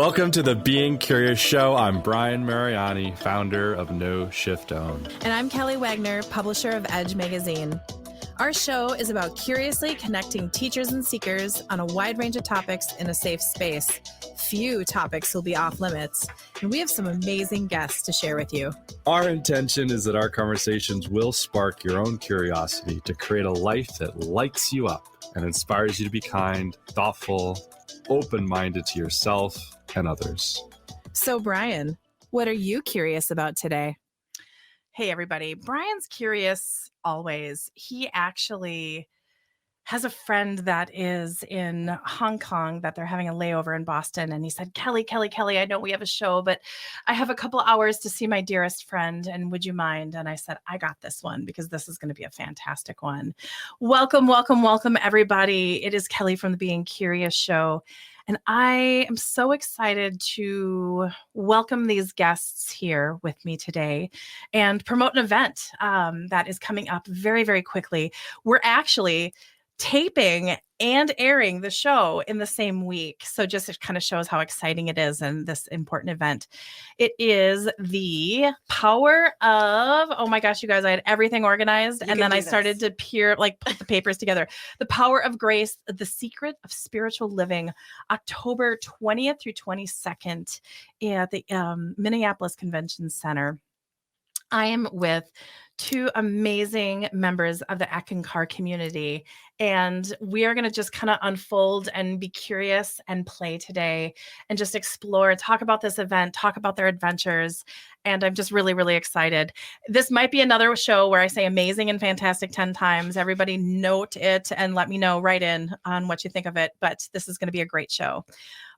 Welcome to the Being Curious Show. I'm Brian Mariani, founder of No Shift Own. And I'm Kelly Wagner, publisher of Edge magazine. Our show is about curiously connecting teachers and seekers on a wide range of topics in a safe space. Few topics will be off limits, and we have some amazing guests to share with you. Our intention is that our conversations will spark your own curiosity to create a life that lights you up and inspires you to be kind, thoughtful, open-minded to yourself and others. So, Brian, what are you curious about today? Hey, everybody. Brian's curious always. He actually has a friend that is in Hong Kong that they're having a layover in Boston. And he said, Kelly, I know we have a show, but I have a couple hours to see my dearest friend. And would you mind? And I said, I got this one because this is going to be a fantastic one. Welcome, everybody. It is Kelly from the Being Curious Show. And I am so excited to welcome these guests here with me today and promote an event that is coming up very, very quickly. We're actually taping and airing the show in the same week. So just it kind of shows how exciting it is and this important event. It is the power of, oh my gosh, you guys, I had everything organized. And then I started to put the papers together. The Power of Grace, The Secret of Spiritual Living, October 20th through 22nd at the Minneapolis Convention Center. I am with two amazing members of the Eckankar community, and we are going to just kind of unfold and be curious and play today and just explore, talk about this event, talk about their adventures. And I'm just really, really excited. This might be another show where I say amazing and fantastic 10 times. Everybody note it and let me know right in on what you think of it. But this is going to be a great show.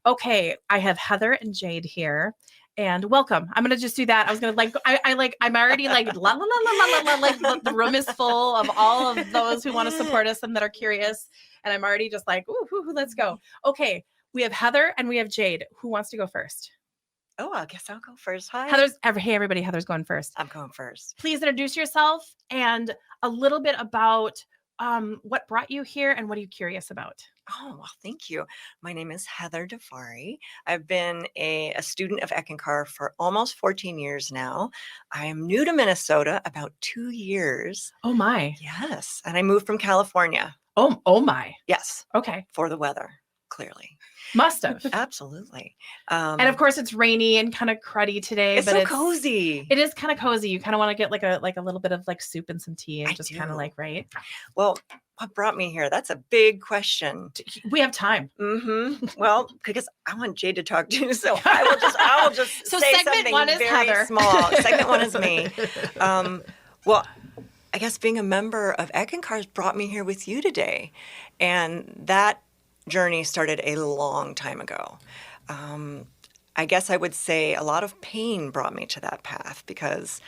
Okay, I have Heather and Jade here. And welcome. I'm going to just do that. I was going to I'm already la la la la la la, the room is full of all of those who want to support us and that are curious. And I'm already just like, ooh, let's go. Okay. We have Heather and we have Jade. Who wants to go first? Oh, I guess I'll go first. Hi. Hey, everybody. Heather's going first. I'm going first. Please introduce yourself and a little bit about what brought you here and what are you curious about? Oh, well, thank you. My name is Heather Davari. I've been a student of Eckankar for almost 14 years now. I am new to Minnesota, about 2 years. Oh, my. Yes. And I moved from California. Oh my. Yes. Okay. For the weather, clearly. Must have. Absolutely. And of course, it's rainy and kind of cruddy today. It's but so cozy. It is kind of cozy. You kind of want to get like a little bit of like soup and some tea and just kind of like, right? Well, what brought me here? That's a big question. We have time. Mm-hmm. Well, because I want Jade to talk to, so I will just so say segment something one is very Heather. small. Segment one is me. Well, I guess being a member of Eckankar's brought me here with you today, and that journey started a long time ago. I guess I would say a lot of pain brought me to that path because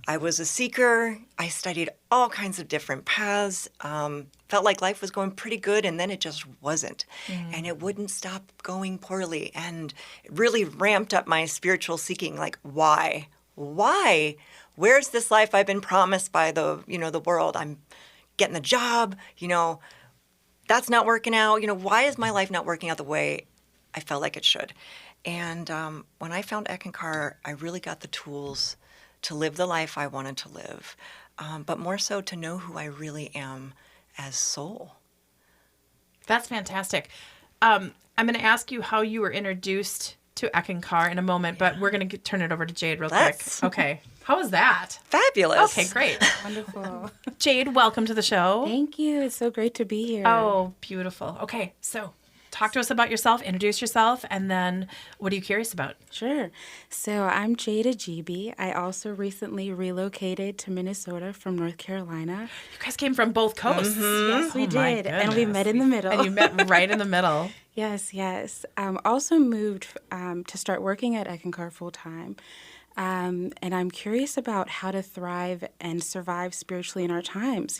I was a seeker. I studied all kinds of different paths, felt like life was going pretty good, and then it just wasn't. And it wouldn't stop going poorly. And it really ramped up my spiritual seeking, like, why? Why? Where's this life I've been promised by the world? I'm getting the job, that's not working out. Why is my life not working out the way I felt like it should? And when I found Eckankar, I really got the tools to live the life I wanted to live, but more so to know who I really am as soul. That's fantastic. I'm going to ask you how you were introduced to Eckankar in a moment, but we're going to turn it over to Jade real quick. Okay. How was that? Fabulous. Okay, great. Wonderful. Jade, welcome to the show. Thank you. It's so great to be here. Oh, beautiful. Okay, so talk to us about yourself, introduce yourself, and then what are you curious about? Sure. So I'm Jade Adjibi. I also recently relocated to Minnesota from North Carolina. You guys came from both coasts. Mm-hmm. Yes, we did. And we met in the middle. And you met right in the middle. Yes. Also moved to start working at Eckankar full time. And I'm curious about how to thrive and survive spiritually in our times.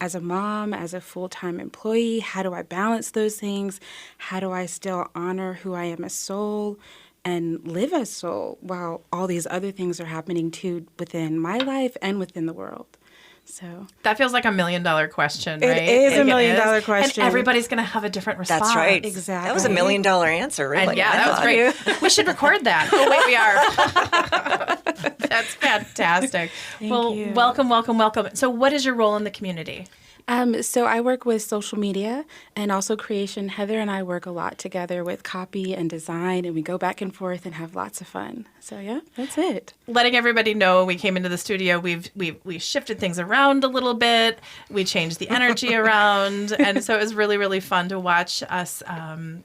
As a mom, as a full-time employee, how do I balance those things? How do I still honor who I am as soul and live as soul while all these other things are happening too within my life and within the world? So That feels like $1 million question, it right? is Like $1 million is. question. And everybody's going to have a different response. That's right. Exactly. That was $1 million answer, really. And yeah, I that was thought. great. We should record that. Oh, wait, we are. That's fantastic. Well, you. welcome, welcome, welcome. So what is your role in the community? So I work with social media and also creation. Heather and I work a lot together with copy and design, and we go back and forth and have lots of fun. So yeah, that's it. Letting everybody know we came into the studio, we shifted things around a little bit. We changed the energy around. And so it was really, really fun to watch us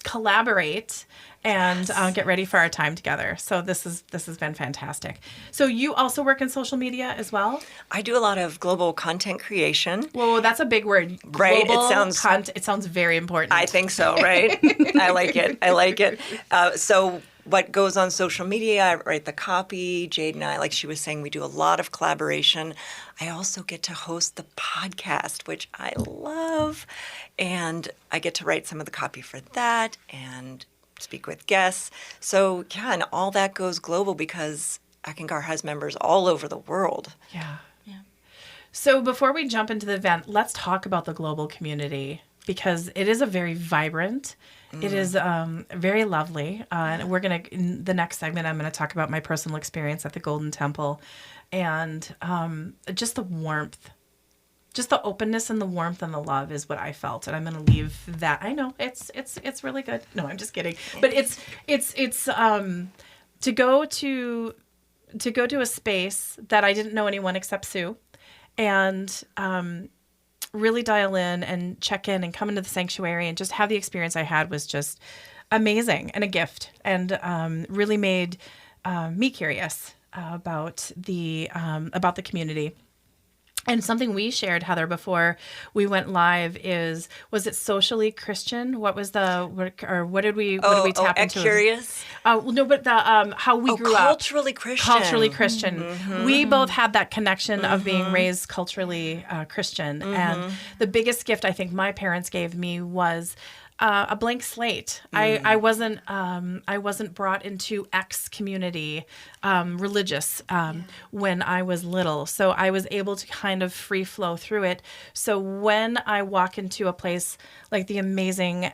collaborate and get ready for our time together. So this has been fantastic. So you also work in social media as well? I do a lot of global content creation. Whoa, that's a big word. Right, it Global sounds- it sounds very important. I think so, right? I like it. So what goes on social media, I write the copy. Jade and I, like she was saying, we do a lot of collaboration. I also get to host the podcast, which I love. And I get to write some of the copy for that and speak with guests. So yeah, and all that goes global because Eckankar has members all over the world. Yeah. So before we jump into the event, let's talk about the global community because it is a very vibrant. It is very lovely. And we're going to, in the next segment, I'm going to talk about my personal experience at the Golden Temple and just the warmth. Just the openness and the warmth and the love is what I felt, and I'm going to leave that. I know it's really good. No, I'm just kidding. But it's to go to a space that I didn't know anyone except Sue, and really dial in and check in and come into the sanctuary and just have the experience I had was just amazing and a gift, and really made me curious about the community. And something we shared, Heather, before we went live was it socially Christian? What was what did we tap into? Curious? No, but the how we grew up. Culturally Christian. Culturally Christian. Mm-hmm. We both had that connection of being raised culturally Christian. And the biggest gift I think my parents gave me was a blank slate. I wasn't brought into X community, religious, when I was little. So I was able to kind of free flow through it. So when I walk into a place like the amazing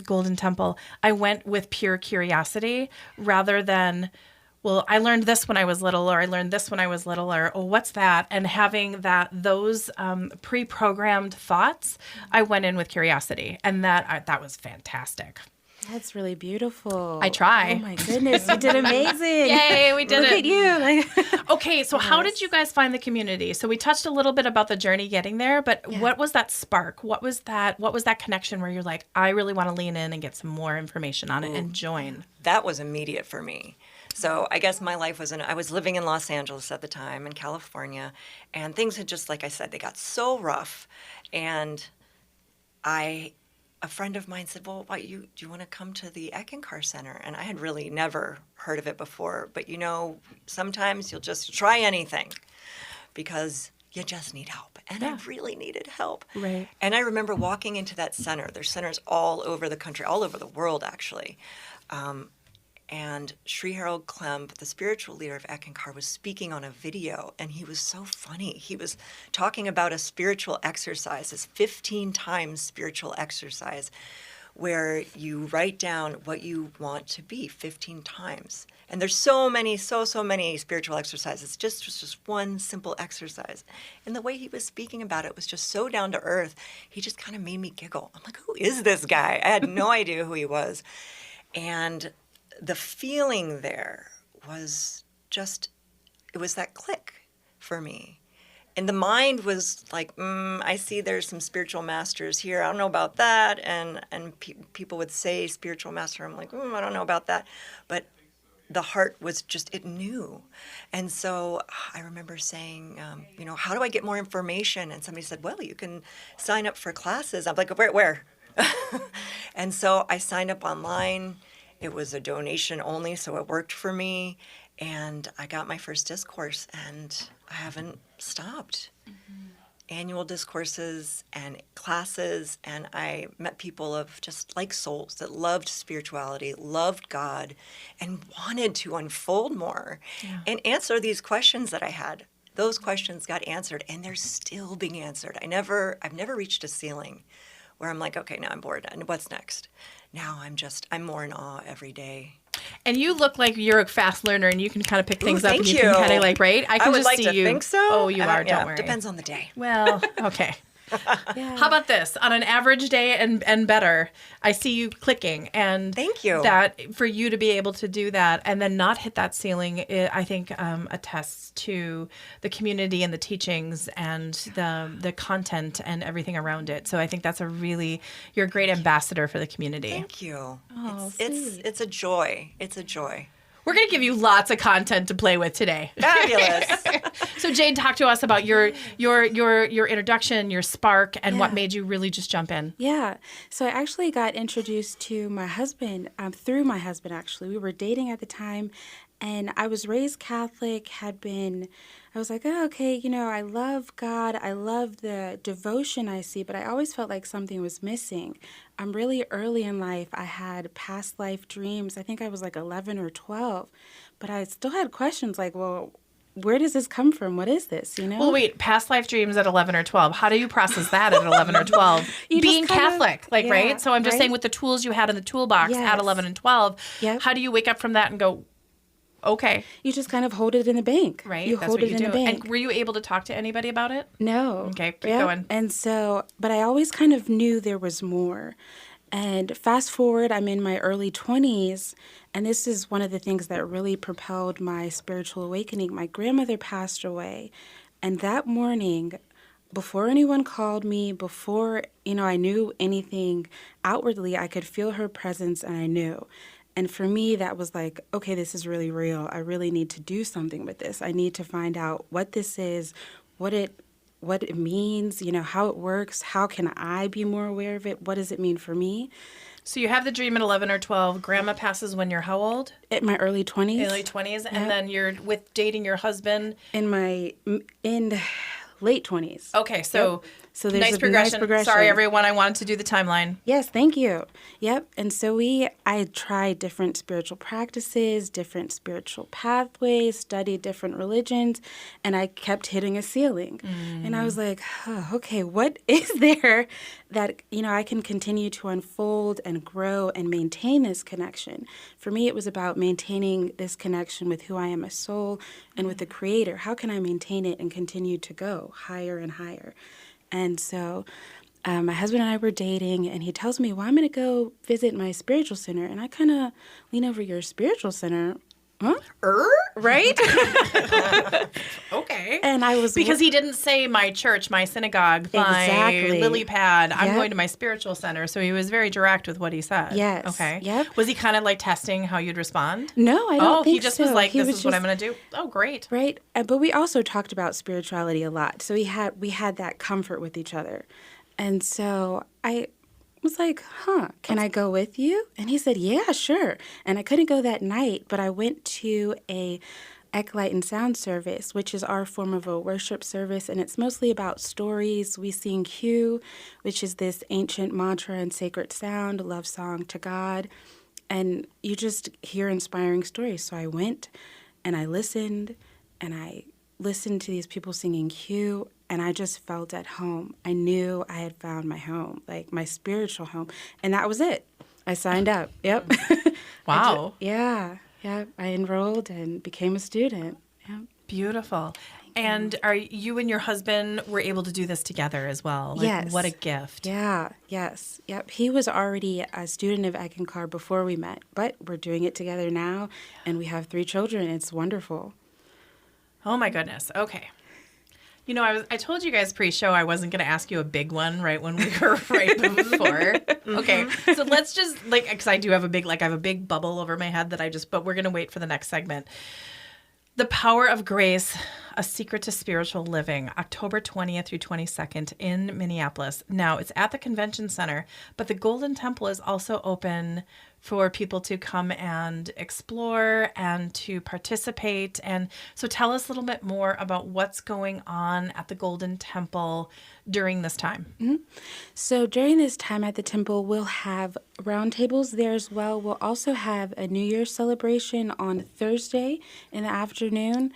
Golden Temple, I went with pure curiosity rather than, well, I learned this when I was little, or I learned this when I was little, or oh, what's that? And having those pre-programmed thoughts, I went in with curiosity, and that was fantastic. That's really beautiful. I try. Oh my goodness, you did amazing. Yay, we did Look it. at you. Okay, so how did you guys find the community? So we touched a little bit about the journey getting there, but what was that spark? What was that connection where you're like, I really want to lean in and get some more information on it and join? That was immediate for me. So I guess my life I was living in Los Angeles at the time, in California, and things had just, like I said, they got so rough. And a friend of mine said, well, do you want to come to the Eckankar Center? And I had really never heard of it before. But, sometimes you'll just try anything because you just need help. And I really needed help. Right. And I remember walking into that center. There's centers all over the country, all over the world, actually. And Sri Harold Klemp, the spiritual leader of Eckankar, was speaking on a video, and he was so funny. He was talking about a spiritual exercise, this 15 times spiritual exercise, where you write down what you want to be 15 times. And there's so many spiritual exercises. It's just one simple exercise. And the way he was speaking about it was just so down to earth. He just kind of made me giggle. I'm like, who is this guy? I had no idea who he was. And the feeling there was it was that click for me. And the mind was like, I see there's some spiritual masters here. I don't know about that. And people would say spiritual master. I'm like, I don't know about that. But the heart was it knew. And so I remember saying, how do I get more information? And somebody said, well, you can sign up for classes. I'm like, where? And so I signed up online. It was a donation only, so it worked for me. And I got my first discourse, and I haven't stopped. Mm-hmm. Annual discourses and classes, and I met people of just like souls that loved spirituality, loved God, and wanted to unfold more and answer these questions that I had. those questions got answered, and they're still being answered. I've never reached a ceiling where I'm like, okay, now I'm bored, and what's next? Now I'm more in awe every day. And you look like you're a fast learner, and you can kind of pick things up, and thank you can you. kind of like, right? I can would just like see to you. think so. Oh, you are. Don't worry. Depends on the day. Well, okay. Yeah. How about this? On an average day and better, I see you clicking. And Thank you. That for you to be able to do that and then not hit that ceiling, I think attests to the community and the teachings and the content and everything around it. So I think that's you're a great ambassador for the community. Thank you. Oh, It's a joy. It's a joy. We're going to give you lots of content to play with today. Fabulous. So Jade, talk to us about your introduction, your spark, and what made you really just jump in. Yeah. So I actually got introduced to my husband through my husband, actually. We were dating at the time, and I was raised Catholic, I was like, oh, okay, I love God. I love the devotion I see, but I always felt like something was missing. Really early in life, I had past life dreams. I think I was like 11 or 12, but I still had questions like, well, where does this come from? What is this, Well, wait, past life dreams at 11 or 12. How do you process that at 11 or 12? Being Catholic, right? So I'm just saying with the tools you had in the toolbox at 11 and 12, how do you wake up from that and go, okay. You just kind of hold it in the bank. Right. You That's hold what it you in do. the bank. And were you able to talk to anybody about it? No. Okay, keep going. And so, but I always kind of knew there was more. And fast forward, I'm in my early 20s, and this is one of the things that really propelled my spiritual awakening. My grandmother passed away, and that morning, before anyone called me, before, I knew anything outwardly, I could feel her presence, and I knew. And for me, that was like, okay, this is really real. I really need to do something with this. I need to find out what this is, what it means, how it works. How can I be more aware of it? What does it mean for me? So you have the dream at 11 or 12. Grandma passes when you're how old? In my early 20s. Early 20s. And then you're with dating your husband? In late 20s. Okay, so... Yep. So there's nice a progression. nice progression. Sorry, everyone. I wanted to do the timeline. Yes, thank you. Yep. And so I tried different spiritual practices, different spiritual pathways, studied different religions, and I kept hitting a ceiling. And I was like, oh, okay, what is there that, I can continue to unfold and grow and maintain this connection? For me, it was about maintaining this connection with who I am as soul and with the Creator. How can I maintain it and continue to go higher and higher? And so my husband and I were dating, and he tells me, well, I'm going to go visit my spiritual center. And I kind of lean over, your spiritual center? Huh? Right? Okay. And I was... Because he didn't say my church, my synagogue, my lily pad. I'm going to my spiritual center. So he was very direct with what he said. Yes. Okay. Yep. Was he kind of like testing how you'd respond? No, I don't think so. He just was like, this is what I'm going to do? Oh, great. Right. But we also talked about spirituality a lot. So we had that comfort with each other. And so I was like, can I go with you? And he said, yeah, sure. And I couldn't go that night, but I went to a Light and Sound service, which is our form of a worship service, and it's mostly about stories. We sing Q, which is this ancient mantra and sacred sound, love song to God, and you just hear inspiring stories. So I went, and I listened to these people singing Q, and I just felt at home. I knew I had found my home, like my spiritual home, and that was it. I signed up. Yep. Wow. Yeah. I enrolled and became a student. Yep. Beautiful. And are you and your husband were able to do this together as well? Yes. What a gift. Yeah. Yes. Yep. He was already a student of Eckankar before we met, but we're doing it together now, and we have 3 children. It's wonderful. Oh my goodness. Okay. I told you guys pre-show I wasn't going to ask you a big one right when we were right before. Okay. So let's just because I do have I have a big bubble over my head but we're going to wait for the next segment. The Power of Grace, A Secret to Spiritual Living, October 20th through 22nd in Minneapolis. Now, it's at the Convention Center, but the Golden Temple is also open for people to come and explore and to participate. And so tell us a little bit more about what's going on at the Golden Temple during this time. Mm-hmm. So during this time at the temple, we'll have roundtables there as well. We'll also have a New Year's celebration on Thursday in the afternoon.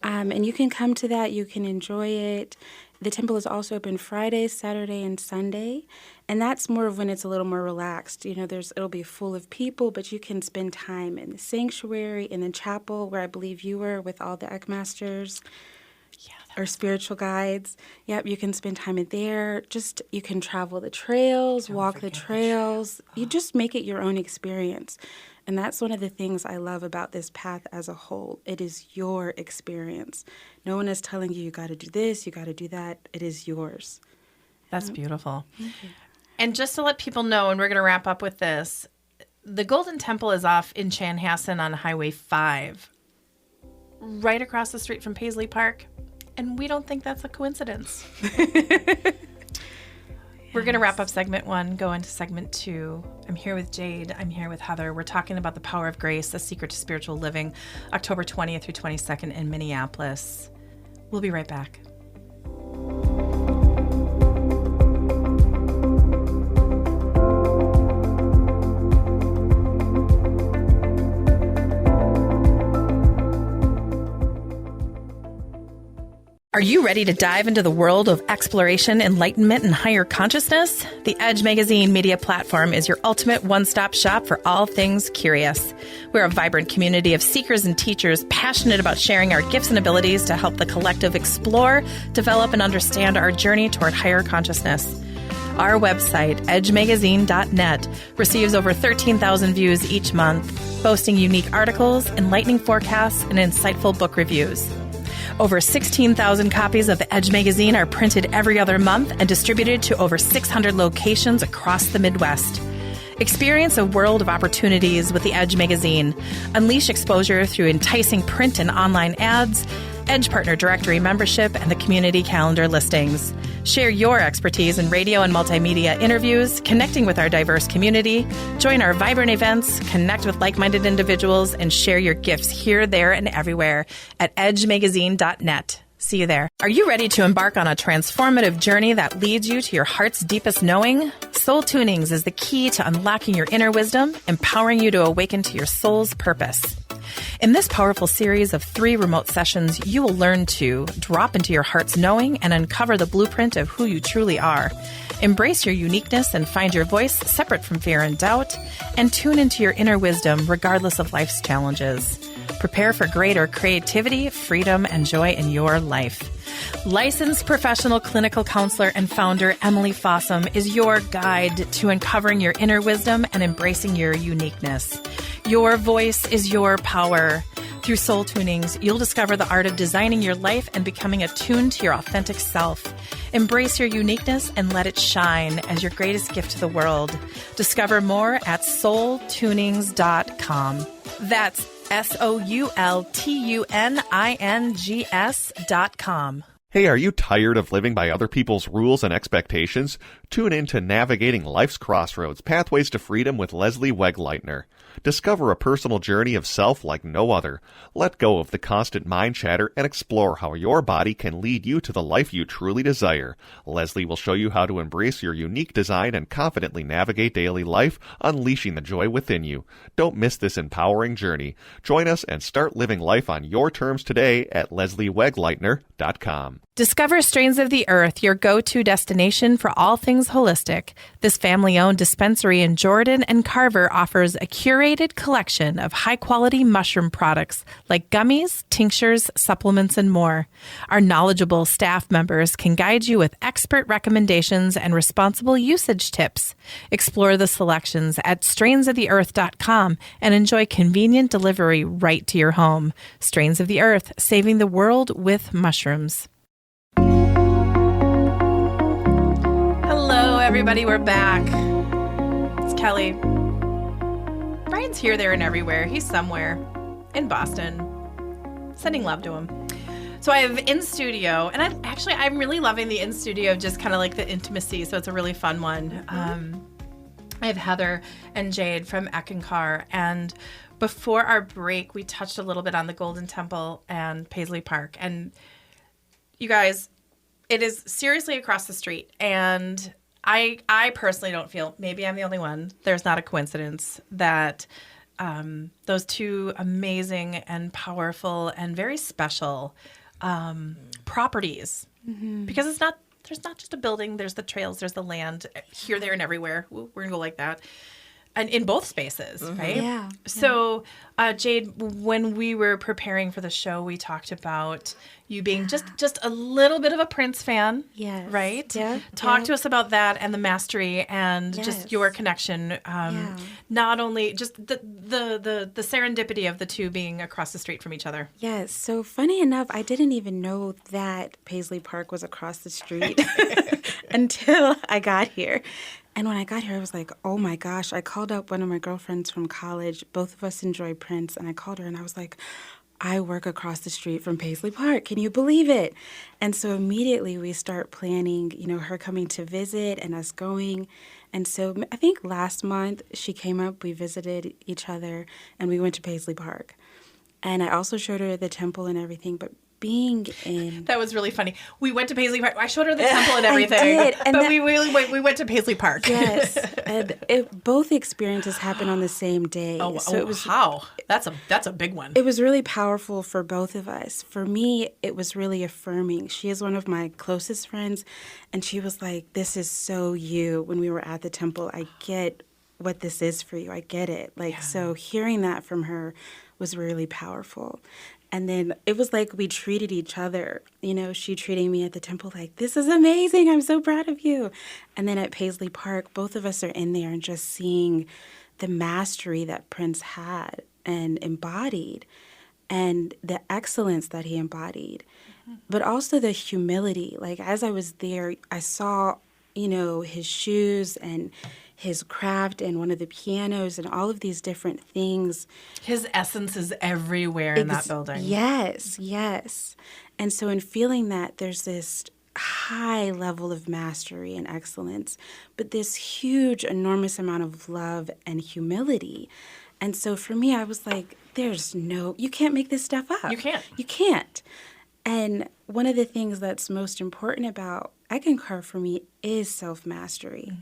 And you can come to that. You can enjoy it. The temple is also open Friday, Saturday, and Sunday. And that's more of when it's a little more relaxed. You know, it'll be full of people, but you can spend time in the sanctuary, in the chapel, where I believe you were with all the Eckmasters or spiritual guides. Yep, you can spend time in there. You can travel the trails, walk the trails. You just make it your own experience. And that's one of the things I love about this path as a whole. It is your experience. No one is telling you got to do this, you got to do that. It is yours. That's beautiful. And just to let people know, and we're going to wrap up with this, the Golden Temple is off in Chanhassen on Highway 5, right across the street from Paisley Park. And we don't think that's a coincidence. We're going to wrap up segment 1, go into segment 2. I'm here with Jade. I'm here with Heather. We're talking about the power of grace, the secret to spiritual living, October 20th through 22nd in Minneapolis. We'll be right back. Are you ready to dive into the world of exploration, enlightenment, and higher consciousness? The Edge Magazine media platform is your ultimate one-stop shop for all things curious. We're a vibrant community of seekers and teachers passionate about sharing our gifts and abilities to help the collective explore, develop, and understand our journey toward higher consciousness. Our website, edgemagazine.net, receives over 13,000 views each month, boasting unique articles, enlightening forecasts, and insightful book reviews. Over 16,000 copies of the Edge magazine are printed every other month and distributed to over 600 locations across the Midwest. Experience a world of opportunities with the Edge magazine. Unleash exposure through enticing print and online ads, Edge Partner Directory membership, and the community calendar listings. Share your expertise in radio and multimedia interviews, connecting with our diverse community. Join our vibrant events, connect with like-minded individuals, and share your gifts here, there, and everywhere at edgemagazine.net. See you there. Are you ready to embark on a transformative journey that leads you to your heart's deepest knowing? Soul Tunings is the key to unlocking your inner wisdom, empowering you to awaken to your soul's purpose. In this powerful series of 3 remote sessions, you will learn to drop into your heart's knowing and uncover the blueprint of who you truly are. Embrace your uniqueness and find your voice separate from fear and doubt, and tune into your inner wisdom regardless of life's challenges. Prepare for greater creativity, freedom, and joy in your life. Licensed professional clinical counselor and founder Emily Fossum is your guide to uncovering your inner wisdom and embracing your uniqueness. Your voice is your power. Through Soul Tunings, you'll discover the art of designing your life and becoming attuned to your authentic self. Embrace your uniqueness and let it shine as your greatest gift to the world. Discover more at soultunings.com. That's SOULTUNINGS.com. Hey, are you tired of living by other people's rules and expectations? Tune in to Navigating Life's Crossroads, Pathways to Freedom with Leslie Wegleitner. Discover a personal journey of self like no other. Let go of the constant mind chatter and explore how your body can lead you to the life you truly desire. Leslie will show you how to embrace your unique design and confidently navigate daily life, unleashing the joy within you. Don't miss this empowering journey. Join us and start living life on your terms today at lesliewegleitner.com. Discover Strains of the Earth, your go-to destination for all things holistic. This family-owned dispensary in Jordan and Carver offers a curated collection of high-quality mushroom products like gummies, tinctures, supplements, and more. Our knowledgeable staff members can guide you with expert recommendations and responsible usage tips. Explore the selections at strainsoftheearth.com and enjoy convenient delivery right to your home. Strains of the Earth, saving the world with mushrooms. Hello, everybody. We're back. It's Kelly. Brian's here, there, and everywhere. He's somewhere in Boston. Sending love to him. So I have in studio, and I'm really loving the in studio, just kind of like the intimacy. So it's a really fun one. I have Heather and Jade from Eckankar, and before our break, we touched a little bit on the Golden Temple and Paisley Park, and you guys, it is seriously across the street, and I personally don't feel, maybe I'm the only one, there's not a coincidence that those two amazing and powerful and very special properties. Because there's not just a building, there's the trails, there's the land here, there, and everywhere. We're going to go like that. And in both spaces, right? Yeah. So, Jade, when we were preparing for the show, we talked about you being just a little bit of a Prince fan, Yes. right? Yeah. Talk Yeah. to us about that and the mastery and just Yes. your connection. Not only just the serendipity of the two being across the street from each other. Yes. So funny enough, I didn't even know that Paisley Park was across the street until I got here. And when I got here, I was like, oh my gosh. I called up one of my girlfriends from college. Both of us enjoy Prince. And I called her and I was like, I work across the street from Paisley Park. Can you believe it? And so immediately we start planning, her coming to visit and us going. And so I think last month she came up, we visited each other, and we went to Paisley Park. And I also showed her the temple and everything, but being in... That was really funny. We went to Paisley Park. I showed her the temple and everything. did, and but we went to Paisley Park. Yes, and both experiences happened on the same day. Wow. That's a big one. It was really powerful for both of us. For me, it was really affirming. She is one of my closest friends, and she was like, this is so you. When we were at the temple, I get what this is for you. I get it. So hearing that from her was really powerful. And then it was like we treated each other, she treating me at the temple like, this is amazing. I'm so proud of you. And then at Paisley Park, both of us are in there and just seeing the mastery that Prince had and embodied and the excellence that he embodied, but also the humility. Like as I was there, I saw, his shoes and his craft and one of the pianos and all of these different things. His essence is everywhere in that building. Yes, yes. And so in feeling that, there's this high level of mastery and excellence, but this huge, enormous amount of love and humility. And so for me, I was like, you can't make this stuff up. You can't. You can't. And one of the things that's most important about Eckankar for me is self-mastery.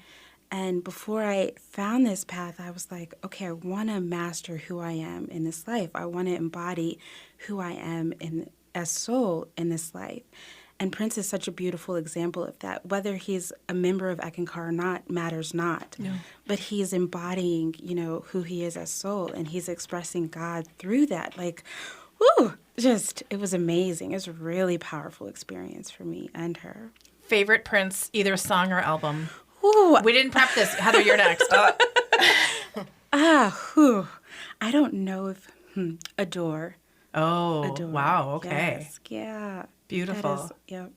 And before I found this path, I was like, okay, I want to master who I am in this life. I want to embody who I am as soul in this life. And Prince is such a beautiful example of that. Whether he's a member of Eckankar or not matters not. No. But he's embodying, who he is as soul, and he's expressing God through that. It was amazing. It was a really powerful experience for me and her. Favorite Prince, either song or album? Ooh. We didn't prep this. Heather, you're next. I don't know if Adore. Oh, Adore. Wow. Okay. Yes. Yeah. Beautiful. Yep.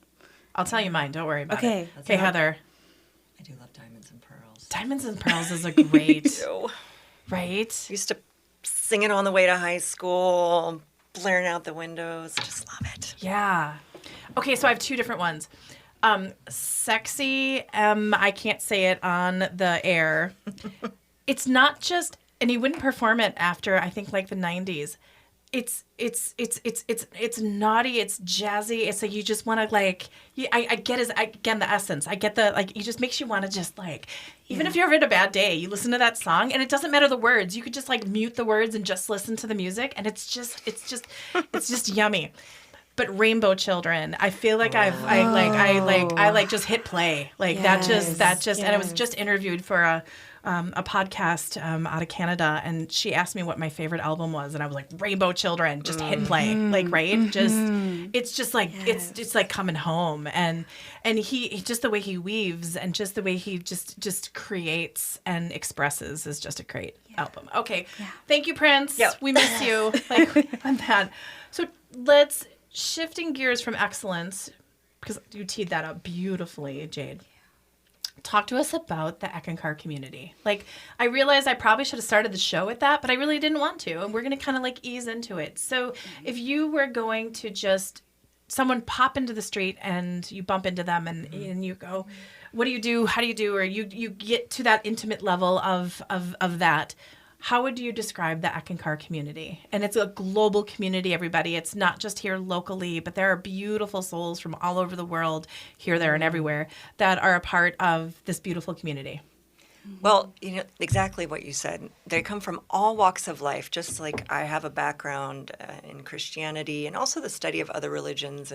I'll tell you mine. Don't worry about Okay. it. Okay, Heather. I do love Diamonds and Pearls. Diamonds and Pearls is a great, right? Used to sing it on the way to high school, blaring out the windows. Just love it. Yeah. Okay, so I have two different ones. Sexy, I can't say it on the air. It's not just, and he wouldn't perform it after, I think, like the 90s. It's naughty, it's jazzy. It's like you just want to I get the essence. I get the, it just makes you want to just even if you're having a bad day, you listen to that song and it doesn't matter the words. You could just mute the words and just listen to the music, and it's just yummy. But Rainbow Children, I feel like I just hit play that just and I was just interviewed for a podcast out of Canada, and she asked me what my favorite album was, and I was like, Rainbow Children, just hit play, it's just it's like coming home, and he just the way he weaves and just the way he just creates and expresses is just a great album. Okay, thank you, Prince. Yep. We miss you on that. So let's. Shifting gears from excellence, because you teed that up beautifully, Jade. Talk to us about the Eckankar community. I realized I probably should have started the show with that, but I really didn't want to. And we're going to kind of ease into it. So if you were going to someone pop into the street and you bump into them and you go, what do you do? How do you do? Or you get to that intimate level of that. How would you describe the Eckankar community? And it's a global community, everybody. It's not just here locally, but there are beautiful souls from all over the world, here, there, and everywhere, that are a part of this beautiful community. Well, exactly what you said. They come from all walks of life, just like I have a background in Christianity and also the study of other religions.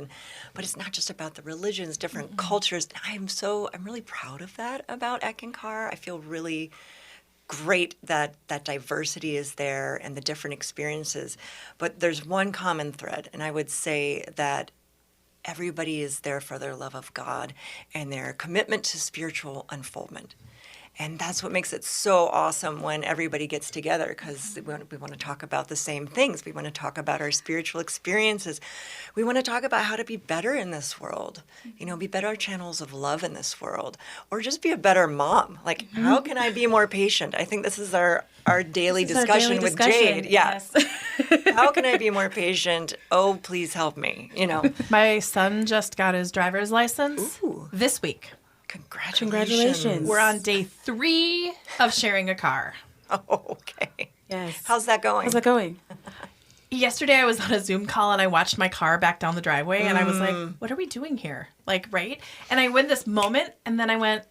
But it's not just about the religions, different cultures. I'm really proud of that about Eckankar. I feel really great that diversity is there and the different experiences. But there's one common thread, and I would say that everybody is there for their love of God and their commitment to spiritual unfoldment. And that's what makes it so awesome when everybody gets together, because we want to talk about the same things. We want to talk about our spiritual experiences. We want to talk about how to be better in this world, be better channels of love in this world, or just be a better mom. Like, how can I be more patient? I think this is our daily discussion with Jade. Yes. How can I be more patient? Oh, please help me, My son just got his driver's license this week. Congratulations. We're on day 3 of sharing a car. Oh, okay. Yes. How's that going? Yesterday I was on a Zoom call and I watched my car back down the driveway and I was like, what are we doing here? Like, right? And I went this moment and then I went,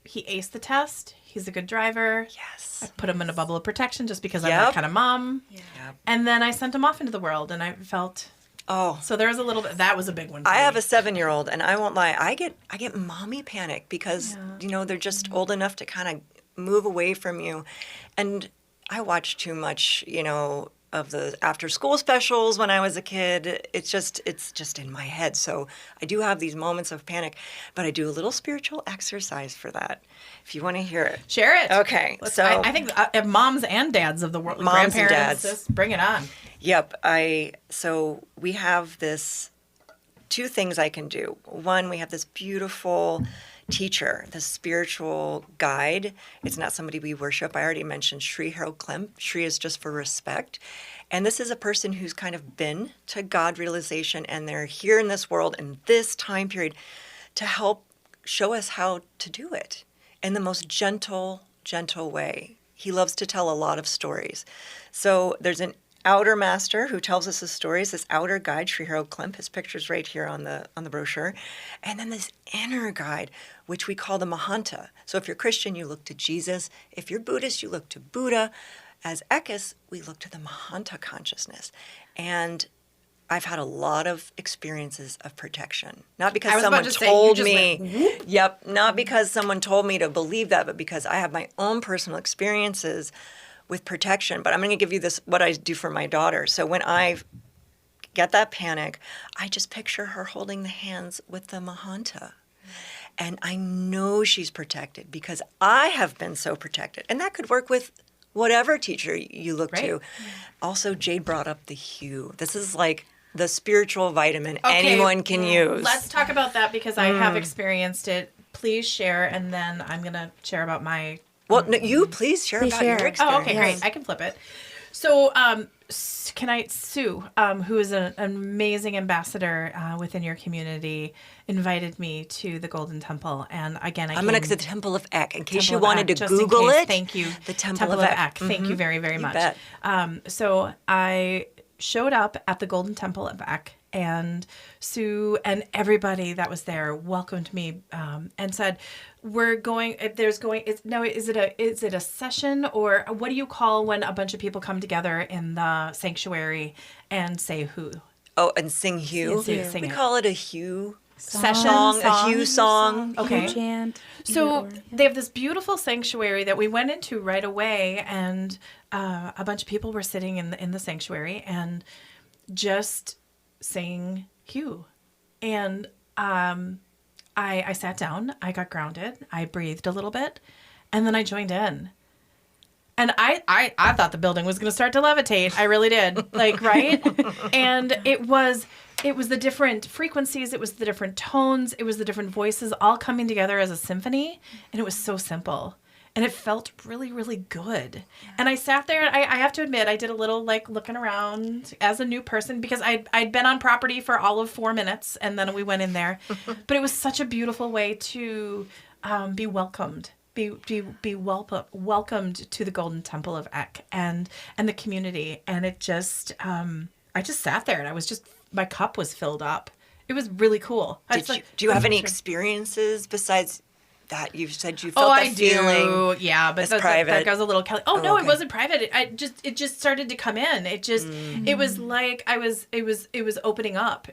he aced the test. He's a good driver. Yes. I put him in a bubble of protection just because I'm that kind of mom. Yep. And then I sent him off into the world and I felt... Oh, so there was a little bit. That was a big one. I have a 7-year-old, and I won't lie. I get mommy panic because they're just old enough to kind of move away from you, and I watched too much, of the after-school specials when I was a kid. It's just in my head. So I do have these moments of panic, but I do a little spiritual exercise for that. If you want to hear it, share it. Okay, I think moms and dads of the world, moms and grandparents, dads, just bring it on. Yep. So we have this 2 things I can do. One, we have this beautiful teacher, this spiritual guide. It's not somebody we worship. I already mentioned Sri Harold Klemp. Sri is just for respect. And this is a person who's kind of been to God realization, and they're here in this world in this time period to help show us how to do it in the most gentle way. He loves to tell a lot of stories. So there's an outer master who tells us his stories, this outer guide, Sri Harold Klemp. His picture's right here on the brochure. And then this inner guide, which we call the Mahanta. So if you're Christian, you look to Jesus. If you're Buddhist, you look to Buddha. As Ekkas, we look to the Mahanta consciousness. And I've had a lot of experiences of protection. Not because someone told me. Yep. Not because someone told me to believe that, but because I have my own personal experiences with protection. But I'm going to give you what I do for my daughter. So when I get that panic, I just picture her holding the hands with the Mahanta. And I know she's protected because I have been so protected. And that could work with whatever teacher you look to. Also, Jade brought up the hue. This is like the spiritual vitamin anyone can use. Let's talk about that because I have experienced it. Please share, and then I'm going to share about my... Well, no, you please share about your experience. Oh, okay, great. I can flip it. So, Sue, who is an amazing ambassador within your community, invited me to the Golden Temple. And again, I'm going to the Temple of Ek, in case you wanted to Google it. Thank you. The Temple of Ek. Thank you very, very much. Bet. So I showed up at the Golden Temple of Ek, and Sue and everybody that was there welcomed me and said, is it a session, or what do you call when a bunch of people come together in the sanctuary and say who? Oh, and sing hue? Sing we it. call it a hue session. A hue song. Okay. Chant. So they have this beautiful sanctuary that we went into right away, and a bunch of people were sitting in the sanctuary and just saying hue. And I sat down, I got grounded, I breathed a little bit, and then I joined in. And I thought the building was going to start to levitate. I really did. Like, right? And it was the different frequencies, it was the different tones, it was the different voices all coming together as a symphony. And it was so simple. And it felt really, really good. And I sat there, and I have to admit, I did a little, like, looking around as a new person because I'd been on property for all of 4 minutes, and then we went in there. But it was such a beautiful way to be welcomed. Be welcomed to the Golden Temple of Ek and the community. And it just, I just sat there, and I was just, my cup was filled up. It was really cool. Do you have any experiences besides that you said you felt that feeling. Yeah, but that goes a little Kelly. Oh, no, okay. It wasn't private. It just started to come in. It was like it was opening up.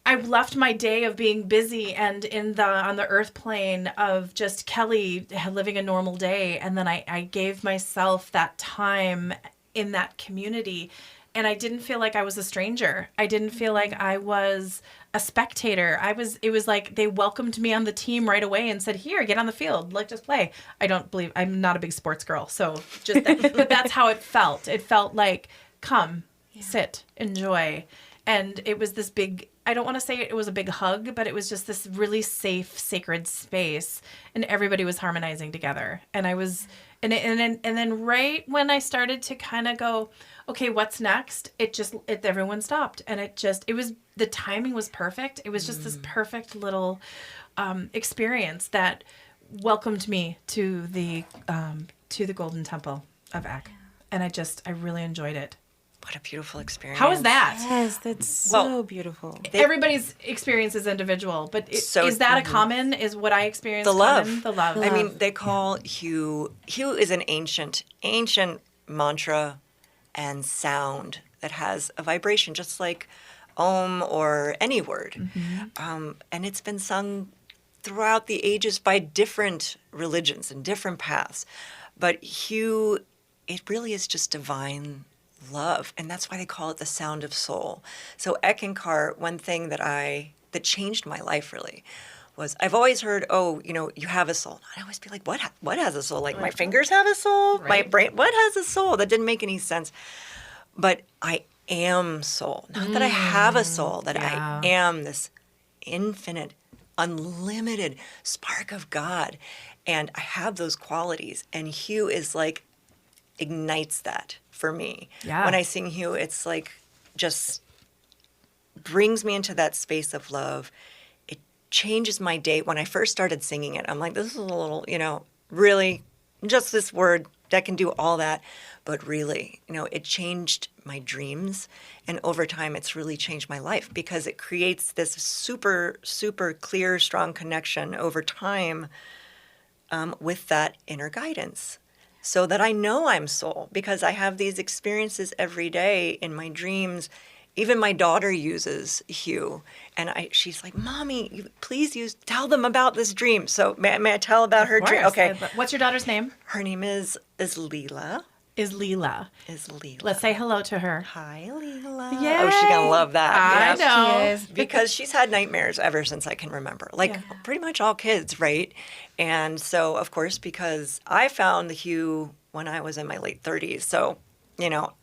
I left my day of being busy and on the earth plane of just Kelly living a normal day. And then I gave myself that time in that community. And I didn't feel like I was a stranger. I didn't feel like I was a spectator. It was like they welcomed me on the team right away and said, here, get on the field. Let's just play. I'm not a big sports girl. So but that's how it felt. It felt like, come, sit, enjoy. And it was this big, I don't want to say it was a big hug, but it was just this really safe, sacred space. And everybody was harmonizing together. And and then right when I started to kind of go, okay, what's next? Everyone stopped. And the timing was perfect. It was just this perfect little experience that welcomed me to the Golden Temple of Eck. And I really enjoyed it. What a beautiful experience. How is that? Yes, that's so beautiful. Everybody's experience is individual, but is that a common, is what I experienced? The love. Common? The love. I mean, they call Hugh is an ancient mantra and sound that has a vibration, just like Om or any word. And it's been sung throughout the ages by different religions and different paths. But Hugh, it really is just divine love, and that's why they call it the sound of soul. So Eckankar, one thing that changed my life really was I've always heard, you have a soul. And I always be like, what has a soul? Like my fingers have a soul? Right. My brain, what has a soul? That didn't make any sense. But I am soul. Not that I have a soul, that I am this infinite, unlimited spark of God. And I have those qualities. And Hugh is like, ignites that for me. Yeah. When I sing Hugh, it's like just brings me into that space of love. It changes my day. When I first started singing it, I'm like, this is a little, really just this word that can do all that. But really, it changed my dreams. And over time, it's really changed my life because it creates this super, super clear, strong connection over time with that inner guidance. So that I know I'm soul, because I have these experiences every day in my dreams. Even my daughter uses Hugh, and she's like, "Mommy, please tell them about this dream." So may I tell about her dream? Okay. What's your daughter's name? Her name is Leela. Is Leela. Leela. Let's say hello to her. Hi, Leela. Yay. Oh, she's gonna love that. I know. She is. Because she's had nightmares ever since I can remember. Pretty much all kids, right? And so, of course, because I found the Hugh when I was in my late 30s. So,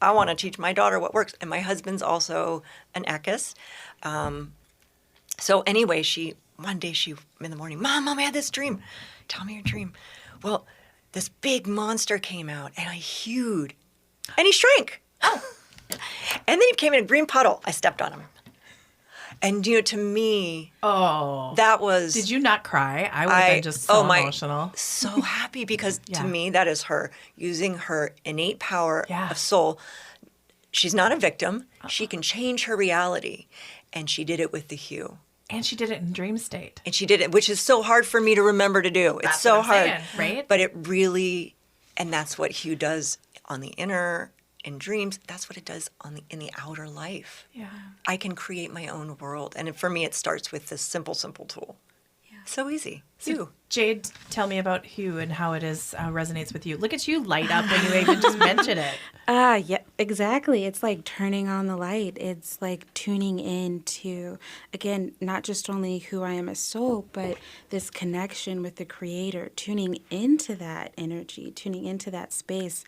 I want to teach my daughter what works. And my husband's also an Eckist. So anyway, one day in the morning, Mom, I had this dream. Tell me your dream. Well, this big monster came out and I hewed and he shrank. Oh. And then he came in a green puddle. I stepped on him. And, to me, that was... Did you not cry? I would have been just so emotional. So happy because to me, that is her using her innate power of soul. She's not a victim. She can change her reality. And she did it with the Hugh. And she did it in dream state. And she did it, which is so hard for me to remember to do. It's so hard. Saying, right? But it really... And that's what Hugh does on the inner... In dreams, that's what it does in the outer life. Yeah, I can create my own world, and for me, it starts with this simple tool. Yeah, so easy. So, Jade, tell me about Hugh and how it resonates with you. Look at you light up when you even just mention it. Yeah, exactly. It's like turning on the light. It's like tuning into, again, not just only who I am as soul, but this connection with the Creator. Tuning into that energy, tuning into that space.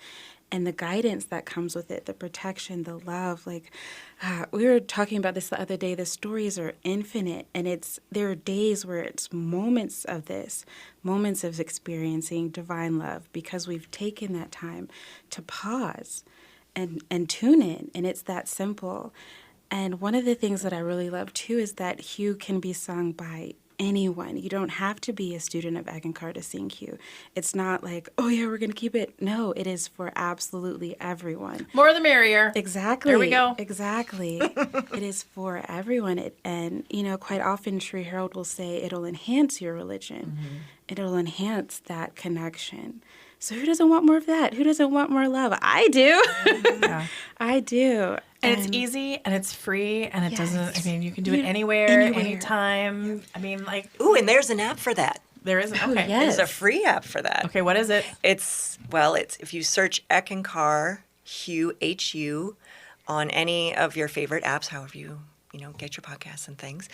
And the guidance that comes with it, the protection, the love. We were talking about this the other day. The stories are infinite, and there are days where it's moments of this, moments of experiencing divine love, because we've taken that time to pause and tune in, and it's that simple. And one of the things that I really love too is that Hugh can be sung by anyone. You don't have to be a student of Eckankar to sing Q. It's not like, oh yeah, we're going to keep it. No, it is for absolutely everyone. More the merrier. Exactly. There we go. Exactly. It is for everyone. And, quite often Tree Herald will say it'll enhance your religion. Mm-hmm. It'll enhance that connection. So who doesn't want more of that? Who doesn't want more love? I do. Yeah. I do. And it's easy and it's free and it doesn't, you can do it anywhere, anytime. Ooh, and there's an app for that. There is. Okay. Yes. There's a free app for that. Okay, what is it? It's if you search Eckankar, HU, on any of your favorite apps, however you get your podcasts and things,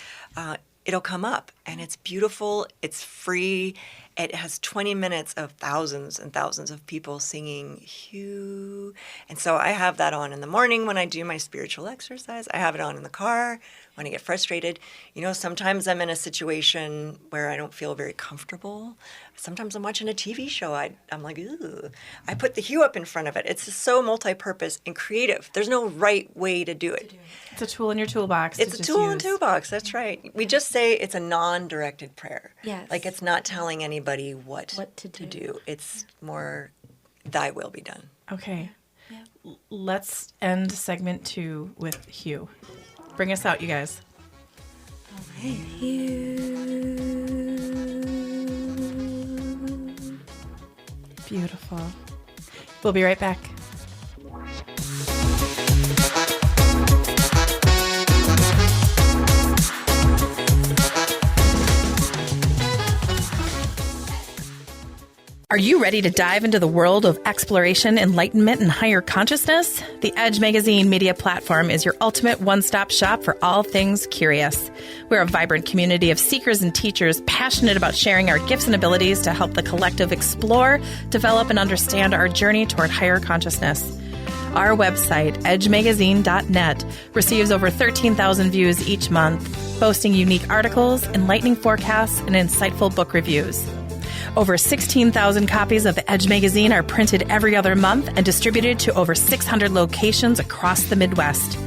it'll come up. And it's beautiful. It's free. It has 20 minutes of thousands and thousands of people singing Hugh. And so I have that on in the morning when I do my spiritual exercise. I have it on in the car when I get frustrated. Sometimes I'm in a situation where I don't feel very comfortable. Sometimes I'm watching a TV show. I'm like, ooh. I put the Hugh up in front of it. It's so multi-purpose and creative. There's no right way to do it. It's a tool in your toolbox. It's a tool in the toolbox. That's right. We just say it's a non-directed prayer. Yes. Like it's not telling anybody what to do. It's more, thy will be done. Okay. Yeah. Let's end segment 2 with Hugh. Bring us out, you guys. All right. Hugh. Beautiful. We'll be right back. Are you ready to dive into the world of exploration, enlightenment, and higher consciousness? The Edge Magazine media platform is your ultimate one-stop shop for all things curious. We're a vibrant community of seekers and teachers passionate about sharing our gifts and abilities to help the collective explore, develop, and understand our journey toward higher consciousness. Our website, edgemagazine.net, receives over 13,000 views each month, boasting unique articles, enlightening forecasts, and insightful book reviews. Over 16,000 copies of the Edge magazine are printed every other month and distributed to over 600 locations across the Midwest.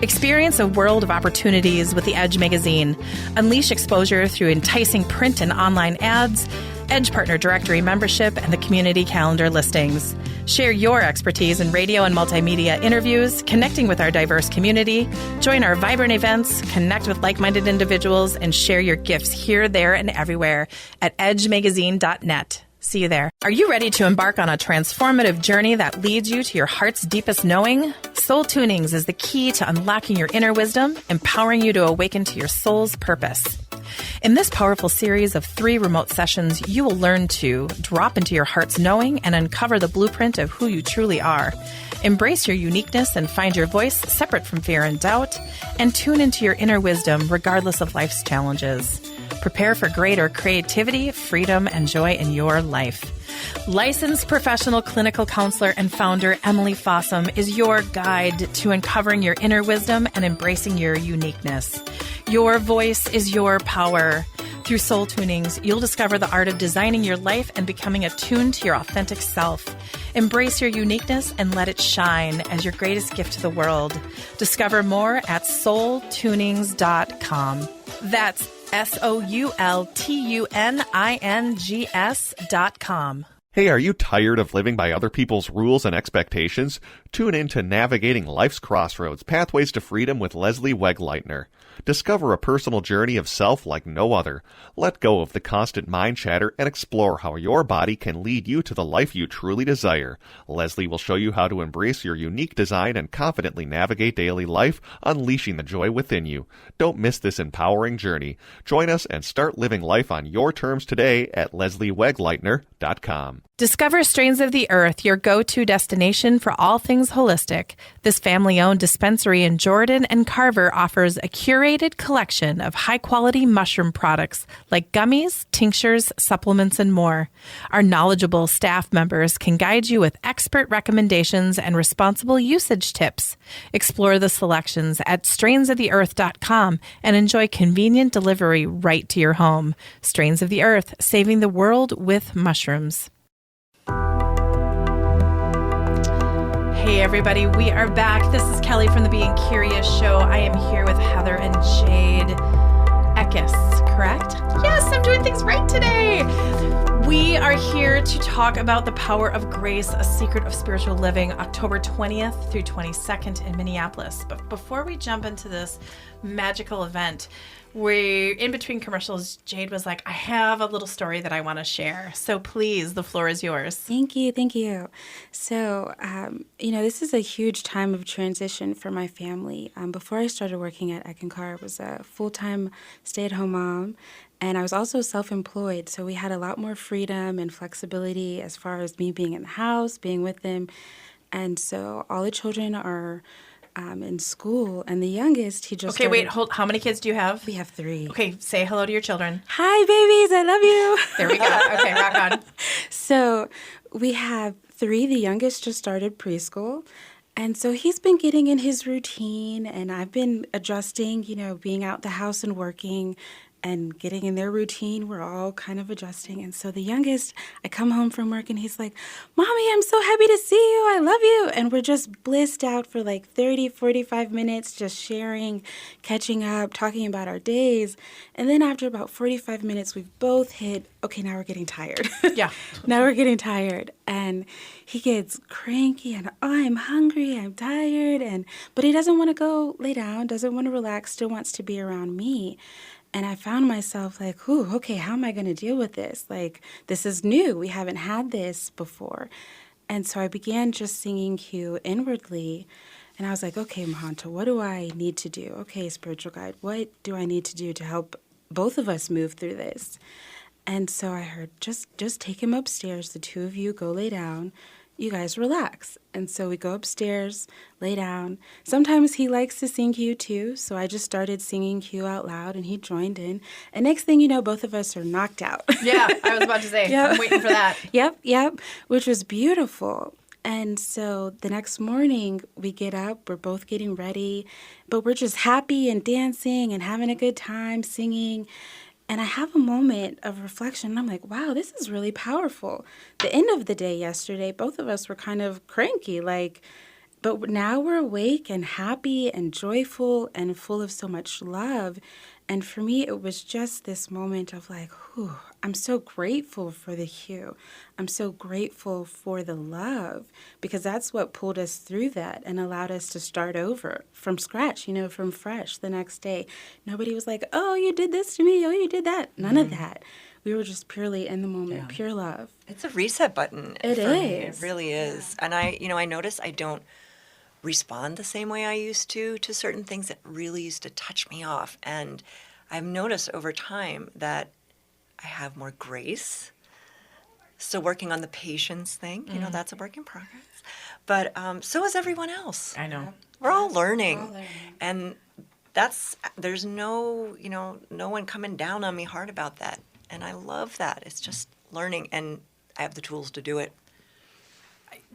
Experience a world of opportunities with the Edge magazine. Unleash exposure through enticing print and online ads, Edge Partner Directory membership, and the community calendar listings. Share your expertise in radio and multimedia interviews, connecting with our diverse community, join our vibrant events, connect with like-minded individuals, and share your gifts here, there, and everywhere at edgemagazine.net. See you there. Are you ready to embark on a transformative journey that leads you to your heart's deepest knowing? Soul Tunings is the key to unlocking your inner wisdom, empowering you to awaken to your soul's purpose. In this powerful series of 3 remote sessions, you will learn to drop into your heart's knowing and uncover the blueprint of who you truly are. Embrace your uniqueness and find your voice separate from fear and doubt, and tune into your inner wisdom regardless of life's challenges. Prepare for greater creativity, freedom, and joy in your life. Licensed professional clinical counselor and founder Emily Fossum is your guide to uncovering your inner wisdom and embracing your uniqueness. Your voice is your power. Through Soul Tunings, you'll discover the art of designing your life and becoming attuned to your authentic self. Embrace your uniqueness and let it shine as your greatest gift to the world. Discover more at soultunings.com. That's SOULTUNINGS.com. Hey, are you tired of living by other people's rules and expectations? Tune in to Navigating Life's Crossroads, Pathways to Freedom with Leslie Wegleitner. Discover a personal journey of self like no other. Let go of the constant mind chatter and explore how your body can lead you to the life you truly desire. Leslie will show you how to embrace your unique design and confidently navigate daily life, unleashing the joy within you. Don't miss this empowering journey. Join us and start living life on your terms today at lesliewegleitner.com. Discover Strains of the Earth, your go-to destination for all things holistic. This family-owned dispensary in Jordan and Carver offers a curated collection of high-quality mushroom products like gummies, tinctures, supplements, and more. Our knowledgeable staff members can guide you with expert recommendations and responsible usage tips. Explore the selections at strainsoftheearth.com and enjoy convenient delivery right to your home. Strains of the Earth, saving the world with mushrooms. Hey everybody, we are back. This is Kelly from the Being Curious Show. I am here with Heather and Jade Marcus, correct? Yes, I'm doing things right today. We are here to talk about the power of grace, a secret of spiritual living, October 20th through 22nd in Minneapolis. But before we jump into this magical event, in between commercials, Jade was like, I have a little story that I want to share. So please, the floor is yours. Thank you. Thank you. So, this is a huge time of transition for my family. Before I started working at Eckankar, I was a full-time stay-at-home mom, and I was also self-employed. So we had a lot more freedom and flexibility as far as me being in the house, being with them. And so all the children are in school, and the youngest, he just Okay, hold. How many kids do you have? We have 3. Okay, say hello to your children. Hi, babies. I love you. There we go. Okay, rock on. So we have 3. The youngest just started preschool. And so he's been getting in his routine, and I've been adjusting, being out the house and working and getting in their routine. We're all kind of adjusting. And so the youngest, I come home from work and he's like, Mommy, I'm so happy to see you. I love you. And we're just blissed out for like 30, 45 minutes, just sharing, catching up, talking about our days. And then after about 45 minutes, we've both hit, okay, now we're getting tired. Yeah. Now we're getting tired. And he gets cranky and, I'm hungry, I'm tired. But he doesn't want to go lay down, doesn't want to relax, still wants to be around me. And I found myself like, okay, how am I going to deal with this? Like, this is new. We haven't had this before. And so I began just singing Q inwardly. And I was like, okay, Mahanta, what do I need to do? Okay, spiritual guide, what do I need to do to help both of us move through this? And so I heard, just take him upstairs. The 2 of you go lay down. You guys relax. And so we go upstairs, lay down. Sometimes he likes to sing Q too, so I just started singing Q out loud, and he joined in. And next thing you know, both of us are knocked out. Yeah, I was about to say, yep. I'm waiting for that. Yep, which was beautiful. And so the next morning, we get up, we're both getting ready, but we're just happy and dancing and having a good time, singing. And I have a moment of reflection, and I'm like, wow, this is really powerful. The end of the day yesterday, both of us were kind of cranky, but now we're awake and happy and joyful and full of so much love. And for me, it was just this moment of like, I'm so grateful for the hue. I'm so grateful for the love, because that's what pulled us through that and allowed us to start over from scratch, from fresh the next day. Nobody was like, oh, you did this to me. Oh, you did that. None of that. We were just purely in the moment, pure love. It's a reset button. It is. Me. It really is. And I notice I don't respond the same way I used to certain things that really used to touch me off. And I've noticed over time that I have more grace. Still working on the patience thing. That's a work in progress. But so is everyone else. I know. We're all learning. And there's no one coming down on me hard about that. And I love that. It's just learning, and I have the tools to do it.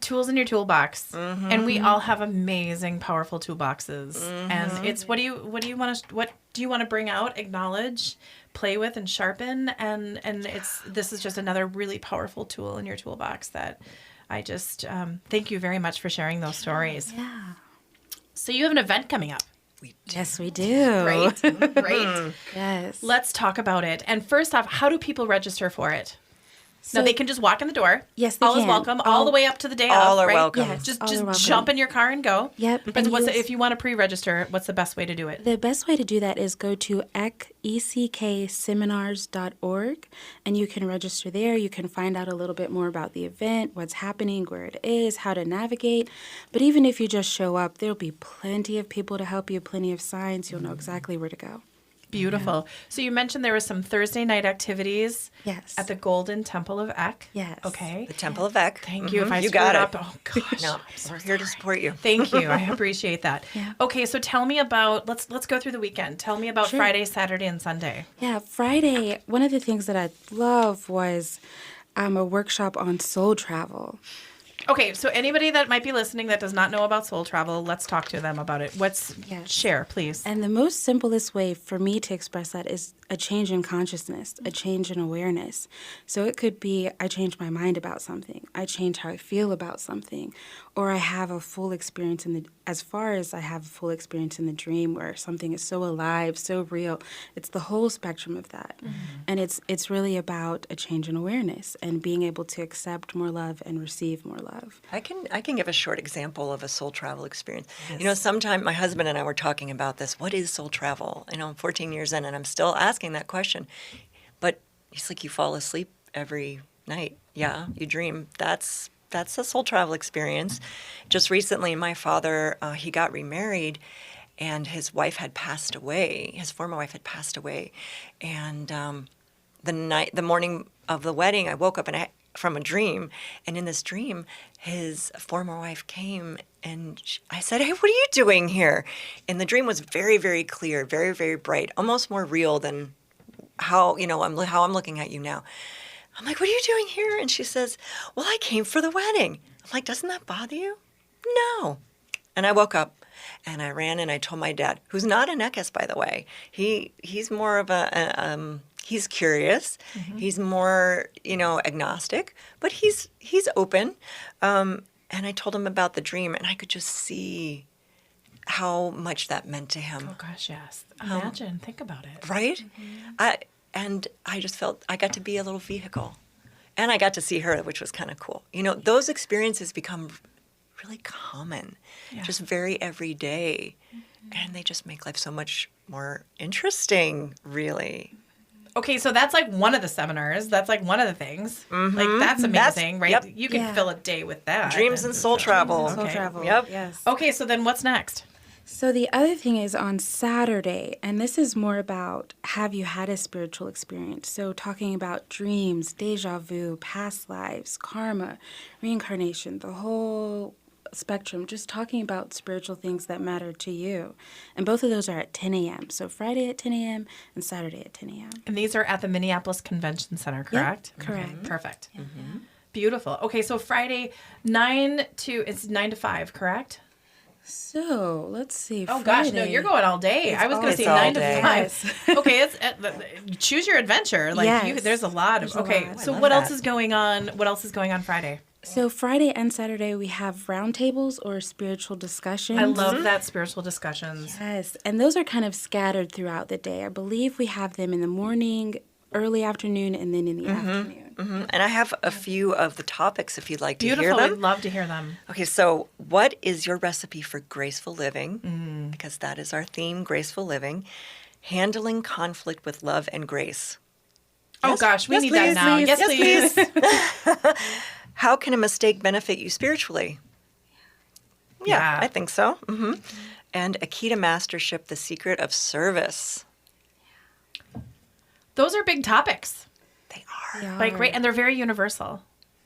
Tools in your toolbox, and we all have amazing, powerful toolboxes. And it's what do you want to bring out, acknowledge, play with, and sharpen. And this is just another really powerful tool in your toolbox that I just thank you very much for sharing those stories. Yeah. So you have an event coming up. Yes, we do. Great. Yes. Let's talk about it. And first off, how do people register for it? So, now, they can just walk in the door. Yes, they all can. All is welcome, all the way up to the day all of, are right? welcome. Yes, just jump in your car and go. Yep. But if you want to pre-register, what's the best way to do it? The best way to do that is go to eckseminars.org, and you can register there. You can find out a little bit more about the event, what's happening, where it is, how to navigate. But even if you just show up, there'll be plenty of people to help you, plenty of signs. You'll know exactly where to go. Beautiful. Yeah. So you mentioned there was some Thursday night activities. Yes. At the Golden Temple of Eck. Yes. Okay. The Temple of Eck. Thank you. If I you screwed got up, it. oh gosh. No, we're here to support you. Thank you. I appreciate that. Yeah. Okay, so tell me about let's go through the weekend. Tell me about Friday, Saturday, and Sunday. Yeah, Friday. One of the things that I love was a workshop on soul travel. Okay, so anybody that might be listening that does not know about soul travel, let's talk to them about it. Yes. Share, please. And the most simplest way for me to express that is a change in consciousness, a change in awareness. So it could be I change my mind about something, I change how I feel about something, or I have a full experience as far as I have a full experience in the dream where something is so alive, so real. It's the whole spectrum of that. Mm-hmm. And it's really about a change in awareness and being able to accept more love and receive more love. I can give a short example of a soul travel experience. Yes. Sometime my husband and I were talking about this. What is soul travel? I'm 14 years in and I'm still asking that question. But he's like, you fall asleep every night. Yeah, you dream. That's a soul travel experience. Just recently, my father, he got remarried and his wife had passed away. His former wife had passed away. And the morning of the wedding, I woke up from a dream, and in this dream, his former wife came, and I said, "Hey, what are you doing here?" And the dream was very, very clear, very, very bright, almost more real than how I'm looking at you now. I'm like, "What are you doing here?" And she says, "Well, I came for the wedding." I'm like, "Doesn't that bother you?" "No." And I woke up, and I ran, and I told my dad, who's not an Eckes, by the way. He's more of he's curious. Mm-hmm. He's more, agnostic, but he's open. And I told him about the dream, and I could just see how much that meant to him. Oh gosh, yes. Imagine, think about it. Right? Mm-hmm. I just felt I got to be a little vehicle, and I got to see her, which was kind of cool. Those experiences become really common, just very everyday, and they just make life so much more interesting, really. Okay, so that's like one of the seminars. That's like one of the things. Mm-hmm. Like, that's amazing, right? Yep. You can fill a day with that. Dreams and soul travel. Soul travel. Yep. Yes. Okay, so then what's next? So the other thing is on Saturday, and this is more about have you had a spiritual experience? So talking about dreams, deja vu, past lives, karma, reincarnation, the whole spectrum, just talking about spiritual things that matter to you. And both of those are at 10 a.m. So Friday at 10 a.m. and Saturday at 10 a.m. And these are at the Minneapolis Convention Center, correct? Yep, correct. Okay, perfect. Yeah. Mm-hmm. Beautiful. Okay, so Friday, 9 to 5, correct? So let's see. Oh, Friday. gosh, no, you're going all day. I was going to say 9 to 5. Yes. Okay, choose your adventure. Like, there's a lot of. Okay, so what else is going on? What else is going on Friday? So Friday and Saturday, we have roundtables or spiritual discussions. I love that, spiritual discussions. Yes, and those are kind of scattered throughout the day. I believe we have them in the morning, early afternoon, and then in the afternoon. Mm-hmm. And I have a few of the topics if you'd like to hear them. Beautiful. I'd love to hear them. Okay, so what is your recipe for graceful living? Because that is our theme, graceful living. Handling conflict with love and grace. Oh, gosh, we need that now. Please. Yes, please. How can a mistake benefit you spiritually? Yeah. I think so. Mm-hmm. And a key to mastership, the secret of service. Those are big topics. They are. Like, right, and they're very universal.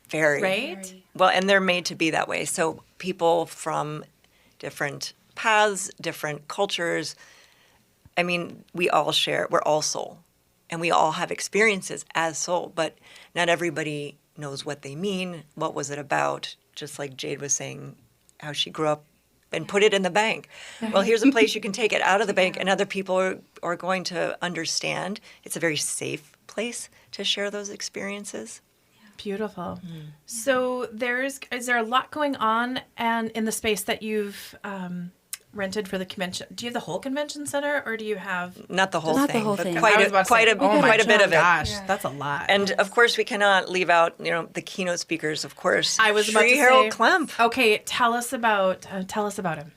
Very. Right? Very. Well, and they're made to be that way. So people from different paths, different cultures, we all share, we're all soul. And we all have experiences as soul, but not everybody knows what they mean. What was it about? Just like Jade was saying, how she grew up and put it in the bank. Well, here's a place you can take it out of the bank, and other people are going to understand. It's a very safe place to share those experiences. Beautiful. So is there a lot going on and in the space that you've rented for the convention? Do you have the whole convention center, or do you have not the whole not thing? The whole thing. Quite a bit of it. Gosh, that's a lot. And of course, we cannot leave out the keynote speakers. Of course, I was about to say, Harold Klemp. Okay, tell us about him.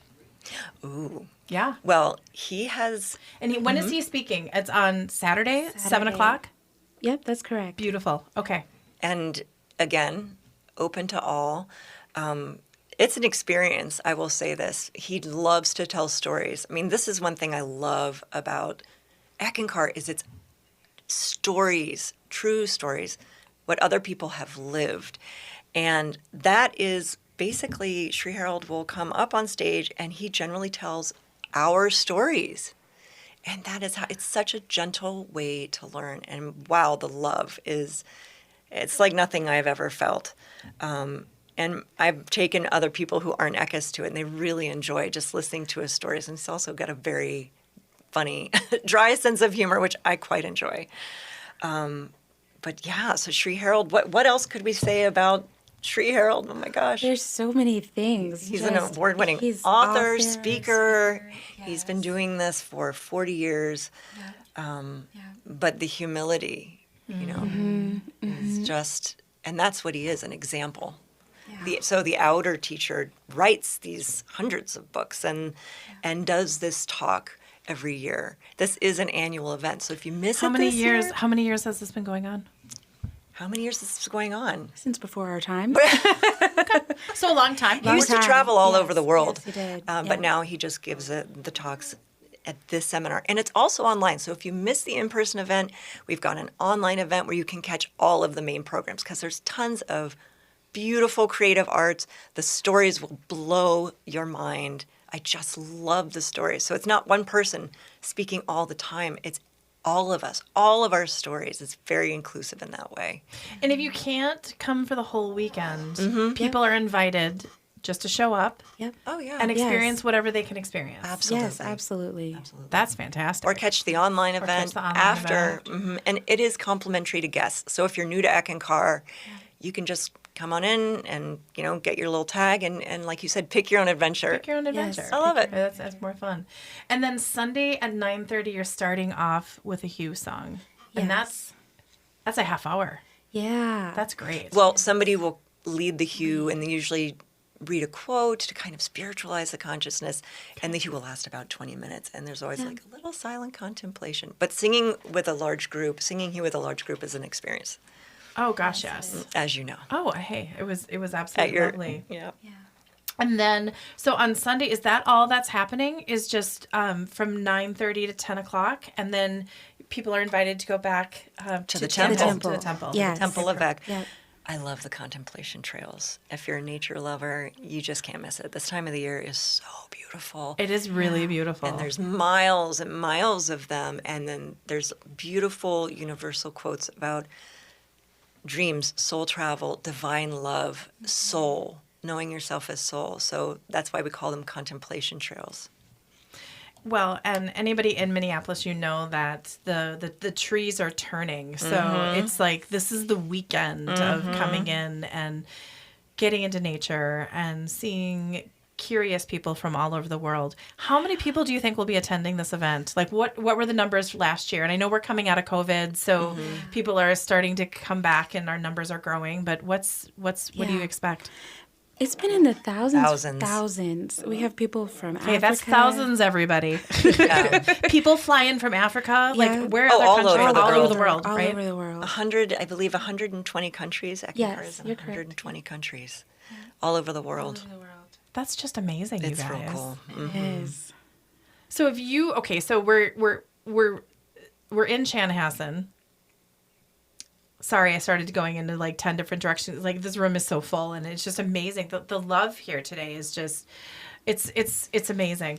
Ooh. Yeah. Well, he has. And when is he speaking? It's on Saturday. 7:00. Yep, that's correct. Beautiful. Okay. And again, open to all. It's an experience, I will say this. He loves to tell stories. This is one thing I love about Eckankar is its stories, true stories, what other people have lived. And that is basically, Sri Harold will come up on stage and he generally tells our stories. And that is how, it's such a gentle way to learn. And wow, the love it's like nothing I've ever felt. And I've taken other people who aren't Eckas to it, and they really enjoy just listening to his stories. And he's also got a very funny, dry sense of humor, which I quite enjoy. But yeah, so Sri Harold, what else could we say about Sri Harold? Oh my gosh. There's so many things. He's an award-winning author, speaker. He's been doing this for 40 years. But the humility, is just, and that's what he is, an example. So the outer teacher writes these hundreds of books and does this talk every year. This is an annual event. So if you miss How many years has this been going on? How many years is this going on? Since before our time. So a long time. He used to travel all over the world. Yes, he did. But now he just gives the talks at this seminar. And it's also online. So if you miss the in-person event, we've got an online event where you can catch all of the main programs because there's tons of beautiful creative arts. The stories will blow your mind. I just love the stories. So it's not one person speaking all the time. It's all of us, all of our stories. It's very inclusive in that way. And if you can't come for the whole weekend, people are invited just to show up Oh, yeah. and experience whatever they can experience. Absolutely. Yes, absolutely. That's fantastic. Or catch the online event after. And it is complimentary to guests. So if you're new to Eckankar, you can just come on in and, get your little tag and like you said, pick your own adventure. Pick your own adventure. I love it. That's more fun. And then Sunday at 9:30, you're starting off with a Hugh song. And that's a half hour. Yeah. That's great. Well, somebody will lead the Hugh and they usually read a quote to kind of spiritualize the consciousness. And the Hugh will last about 20 minutes. And there's always like a little silent contemplation. But singing Hugh with a large group is an experience. Oh gosh, yes. As you know. Oh, hey, it was absolutely lovely. Yeah. And then, so on Sunday, is that all that's happening? Is just from 9:30 to 10 o'clock, and then people are invited to go back To the temple. To the temple. Yes. Temple of Eck. Yeah. I love the contemplation trails. If you're a nature lover, you just can't miss it. This time of the year is so beautiful. It is really beautiful. And there's miles and miles of them. And then there's beautiful universal quotes about dreams, soul travel, divine love, soul, knowing yourself as soul. So that's why we call them contemplation trails. Well, and anybody in Minneapolis, that the trees are turning. So it's like this is the weekend of coming in and getting into nature and seeing curious people from all over the world. How many people do you think will be attending this event? Like what were the numbers last year? And I know we're coming out of COVID, so people are starting to come back and our numbers are growing, but what do you expect? It's been in the thousands. We have people from Africa. Okay, that's thousands, everybody. Yeah. People fly in from Africa, like where Oh, other all countries? over the All world. over the world, All right? over the world. 120 countries. Eckankar Yes, is in you're correct. 120 countries. All over the world. That's just amazing, It's you guys. real cool. It is. So so we're in Chanhassen. Sorry, I started going into like 10 different directions. Like this room is so full and it's just amazing. The love here today is just it's amazing.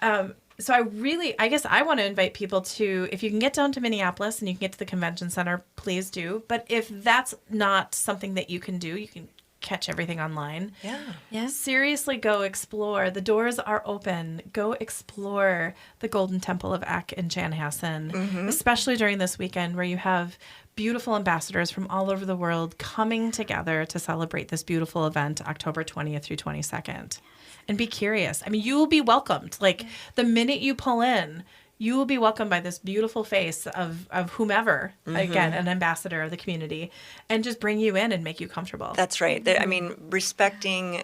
So I guess I want to invite people to, if you can get down to Minneapolis and you can get to the convention center, please do. But if that's not something that you can do, you can catch everything online. Yeah. Seriously, go explore. The doors are open. Go explore the Golden Temple of Eck in Chanhassen, especially during this weekend where you have beautiful ambassadors from all over the world coming together to celebrate this beautiful event, October 20th through 22nd. And be curious. I mean, you will be welcomed. Like the minute you pull in, you will be welcomed by this beautiful face of whomever, again, an ambassador of the community, and just bring you in and make you comfortable. That's right. I mean, respecting,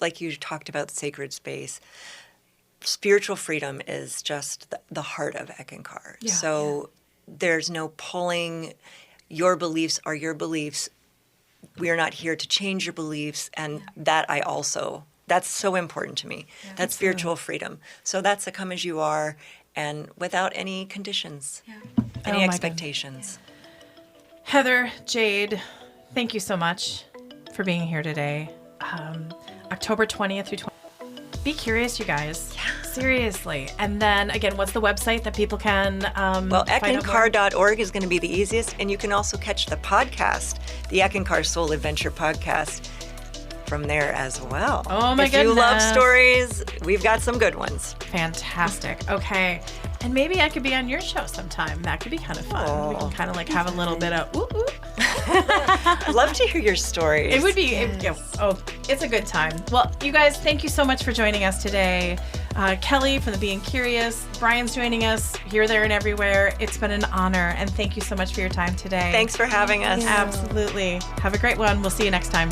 like you talked about sacred space, spiritual freedom is just the heart of Eckankar. Yeah. So there's no pulling. Your beliefs are your beliefs. We are not here to change your beliefs. And that's so important to me. Yeah, that's spiritual freedom. So that's to come as you are and without any conditions, any expectations. Heather, Jade, thank you so much for being here today. October 20th through 20th. Be curious, you guys. Yeah. Seriously. And then, again, what's the website that people can Well, Eckankar.org is going to be the easiest. And you can also catch the podcast, the Eckankar Soul Adventure podcast, from there as well. Oh my If you love goodness. stories, we've got some good ones. Fantastic. Okay. And maybe I could be on your show sometime. That could be kind of fun. We can kind of like have a little bit of ooh, ooh. I'd love to hear your stories. It would be, it's a good time. Well, you guys, thank you so much for joining us today. Kelly from the Being Curious, Brian's joining us here, there, and everywhere. It's been an honor, and thank you so much for your time today. Thanks for having us. Absolutely. Have a great one. We'll see you next time.